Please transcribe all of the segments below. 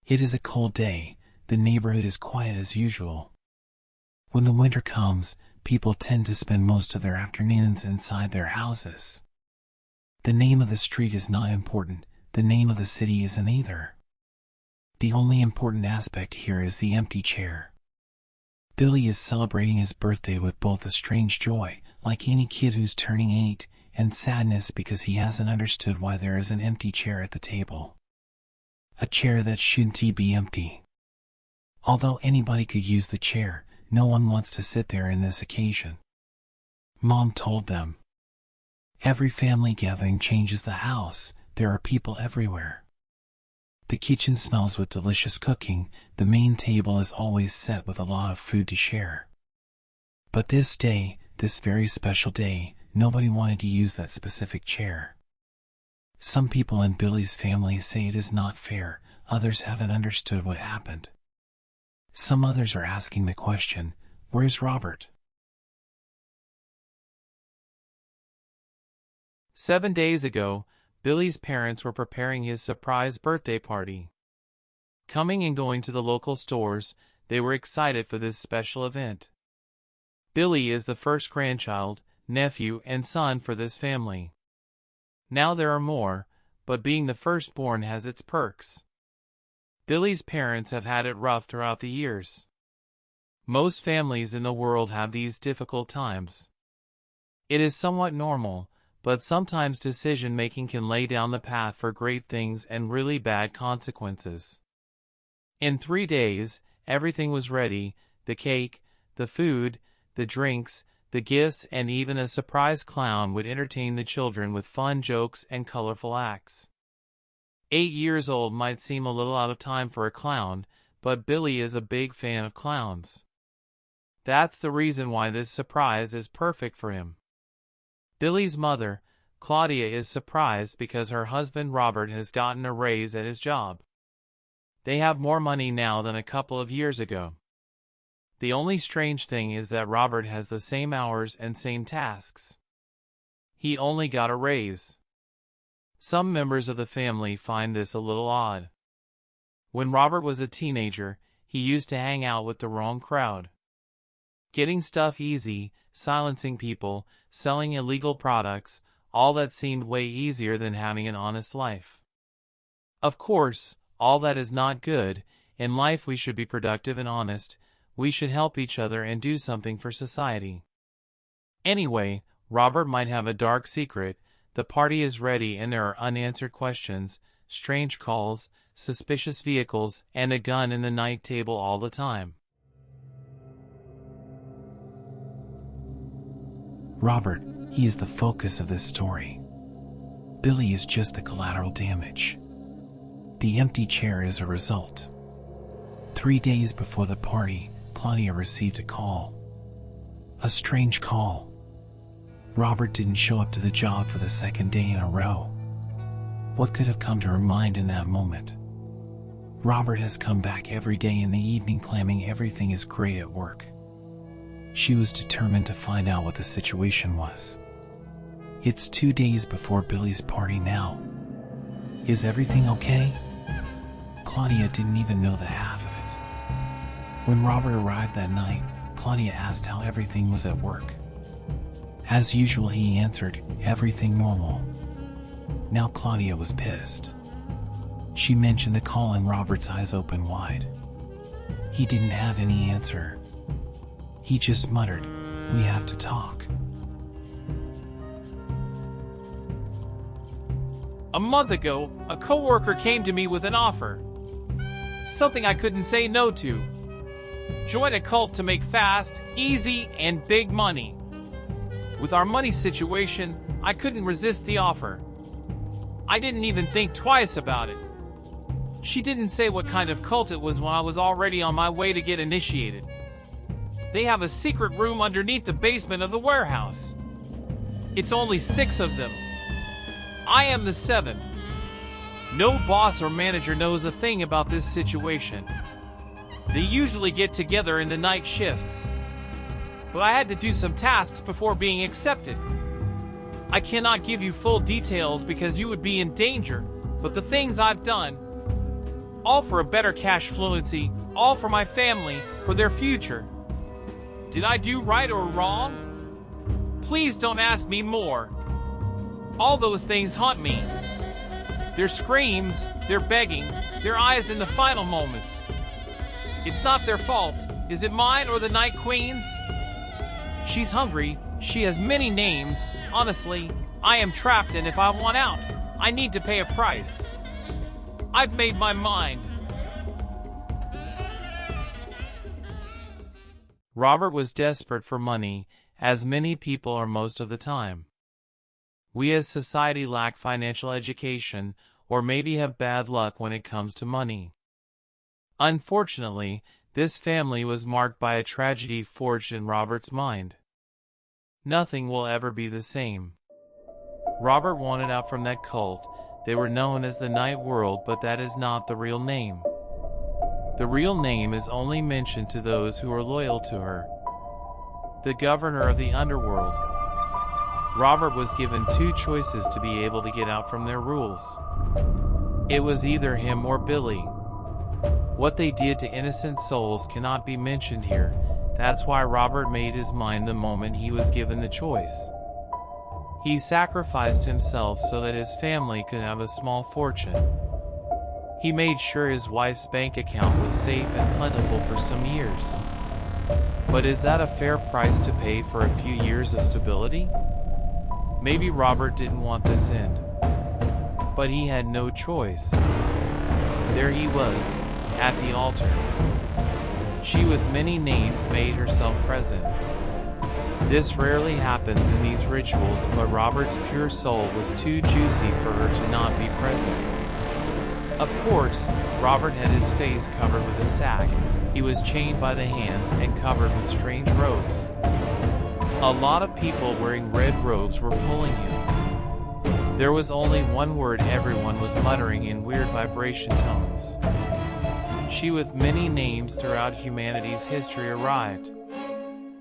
It is a cold day. The neighborhood is quiet as usual. When the winter comes, people tend to spend most of their afternoons inside their houses. The name of the street is not important. The name of the city isn't either. The only important aspect here is the empty chair. Billy is celebrating his birthday with both a strange joy, like any kid who's turning 8, and sadness because he hasn't understood why there is an empty chair at the table. A chair that shouldn't be empty. Although anybody could use the chair, no one wants to sit there in this occasion. Mom told them. Every family gathering changes the house. There are people everywhere. The kitchen smells with delicious cooking. The main table is always set with a lot of food to share. But this day, this very special day, nobody wanted to use that specific chair. Some people in Billy's family say it is not fair. Others haven't understood what happened. Some others are asking the question, where's Robert? 7 days ago, Billy's parents were preparing his surprise birthday party. Coming and going to the local stores, they were excited for this special event. Billy is the first grandchild, nephew, and son for this family. Now there are more, but being the firstborn has its perks. Billy's parents have had it rough throughout the years. Most families in the world have these difficult times. It is somewhat normal, but sometimes decision-making can lay down the path for great things and really bad consequences. In 3 days, everything was ready: the cake, the food, the drinks, the gifts, and even a surprise clown would entertain the children with fun jokes and colorful acts. 8 years old might seem a little out of time for a clown, but Billy is a big fan of clowns. That's the reason why this surprise is perfect for him. Billy's mother, Claudia, is surprised because her husband Robert has gotten a raise at his job. They have more money now than a couple of years ago. The only strange thing is that Robert has the same hours and same tasks. He only got a raise. Some members of the family find this a little odd. When Robert was a teenager, he used to hang out with the wrong crowd. Getting stuff easy, silencing people, selling illegal products, all that seemed way easier than having an honest life. Of course, all that is not good. In life we should be productive and honest. We should help each other and do something for society. Anyway, Robert might have a dark secret. The party is ready and there are unanswered questions, strange calls, suspicious vehicles, and a gun in the night table all the time. Robert, he is the focus of this story. Billy is just the collateral damage. The empty chair is a result. 3 days before the party, Claudia received a call. A strange call. Robert didn't show up to the job for the 2nd day in a row. What could have come to her mind in that moment? Robert has come back every day in the evening claiming everything is great at work. She was determined to find out what the situation was. It's 2 days before Billy's party now. Is everything okay? Claudia didn't even know the half of it. When Robert arrived that night, Claudia asked how everything was at work. As usual, he answered, everything normal. Now Claudia was pissed. She mentioned the call and Robert's eyes opened wide. He didn't have any answer. He just muttered, we have to talk. A month ago, a coworker came to me with an offer. Something I couldn't say no to. Join a cult to make fast, easy, and big money. With our money situation, I couldn't resist the offer. I didn't even think twice about it. She didn't say what kind of cult it was when I was already on my way to get initiated. They have a secret room underneath the basement of the warehouse. It's only 6 of them. I am the 7th. No boss or manager knows a thing about this situation. They usually get together in the night shifts. But I had to do some tasks before being accepted. I cannot give you full details because you would be in danger, but the things I've done. all for a better cash fluency, all for my family, for their future. Did I do right or wrong? Please don't ask me more. All those things haunt me. Their screams, their begging, their eyes in the final moments. It's not their fault. Is it mine or the Night Queen's? She's hungry. She has many names. Honestly, I am trapped, and if I want out, I need to pay a price. I've made my mind. Robert was desperate for money, as many people are most of the time. We as society lack financial education, or maybe have bad luck when it comes to money. Unfortunately, this family was marked by a tragedy forged in Robert's mind. Nothing will ever be the same. Robert wanted out from that cult. They were known as the Night World, but that is not the real name. The real name is only mentioned to those who are loyal to her. The governor of the underworld. Robert was given two choices to be able to get out from their rules. It was either him or Billy. What they did to innocent souls cannot be mentioned here. That's why Robert made his mind the moment he was given the choice. He sacrificed himself so that his family could have a small fortune. He made sure his wife's bank account was safe and plentiful for some years. But is that a fair price to pay for a few years of stability? Maybe Robert didn't want this end. But he had no choice. There he was, at the altar. She with many names made herself present. This rarely happens in these rituals, but Robert's pure soul was too juicy for her to not be present. Of course, Robert had his face covered with a sack. He was chained by the hands and covered with strange robes. A lot of people wearing red robes were pulling him. There was only one word everyone was muttering in weird vibration tones. She with many names throughout humanity's history arrived.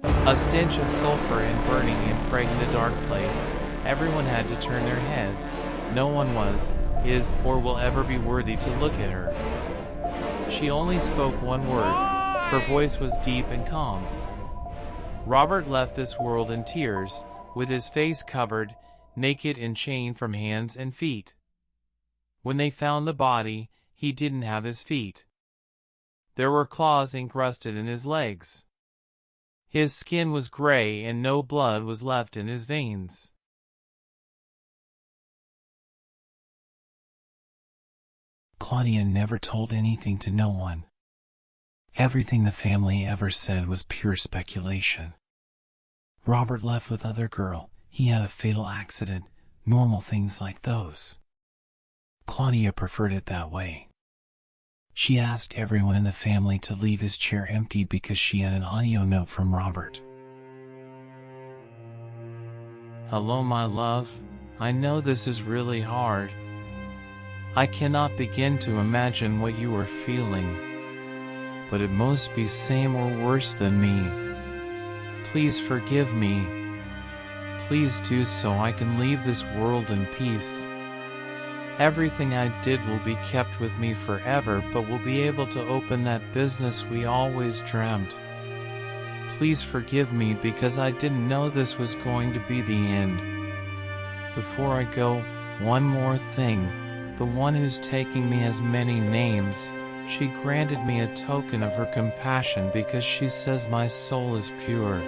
A stench of sulfur and burning impregned the dark place. Everyone had to turn their heads. No one was, is, or will ever be worthy to look at her. She only spoke one word. Her voice was deep and calm. Robert left this world in tears, with his face covered, naked and chained from hands and feet. When they found the body, he didn't have his feet. There were claws encrusted in his legs. His skin was gray and no blood was left in his veins. Claudia never told anything to no one. Everything the family ever said was pure speculation. Robert left with other girl. He had a fatal accident, normal things like those. Claudia preferred it that way. She asked everyone in the family to leave his chair empty because she had an audio note from Robert. Hello, my love. I know this is really hard. I cannot begin to imagine what you are feeling. But it must be same or worse than me. Please forgive me. Please do so I can leave this world in peace. Everything I did will be kept with me forever, but we'll be able to open that business we always dreamt. Please forgive me because I didn't know this was going to be the end. Before I go, one more thing. The one who's taking me has many names. She granted me a token of her compassion because she says my soul is pure.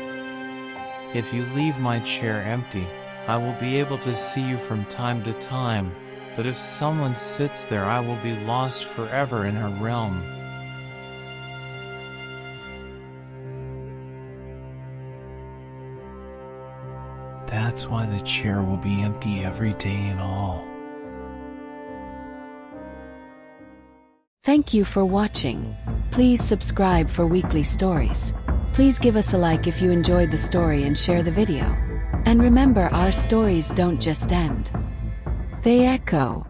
If you leave my chair empty, I will be able to see you from time to time. But if someone sits there, I will be lost forever in her realm. That's why the chair will be empty every day and all. Thank you for watching. Please subscribe for weekly stories. Please give us a like if you enjoyed the story and share the video. And remember, our stories don't just end. They echo.